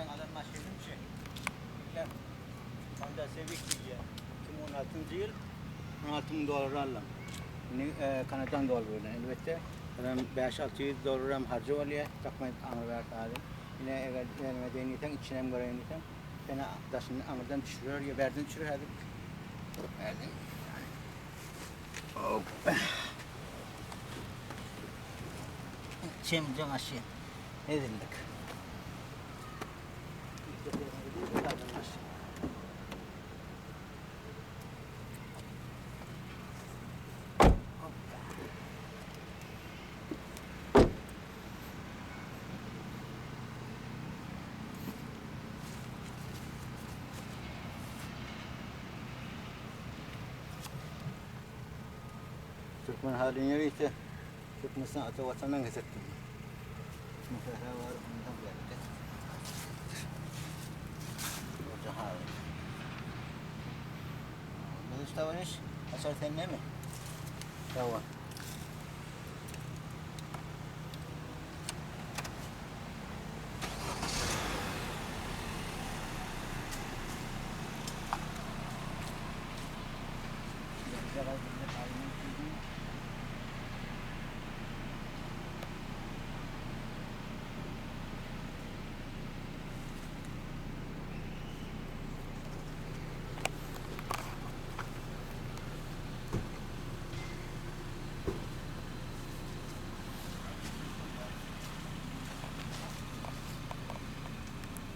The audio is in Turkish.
Sen adam maşinin şey. Ben Honda Civic diye. 2016 yıl 16 bin dolar aldım. Yine Kanada'dan dolar böyle elbette. Ben 5-600 dolar harcı oluyor. Takmayıp Amerika'ya kaldım. Yine eğer medeniyeten içine mi göreyim desem. Beni daşını Amerika'dan düşürüyor ya berden düşürüyor hadi. Berden. Hop. Çemcan aşağı. Edildik. Türkmen halini yeriyse Türkmenistan atı vatandan getirdim. Muhtemelen var ondan geldi. Orada hali. Bu işte var iş. Asar sen ne mi? Tamam. Güzel bir halini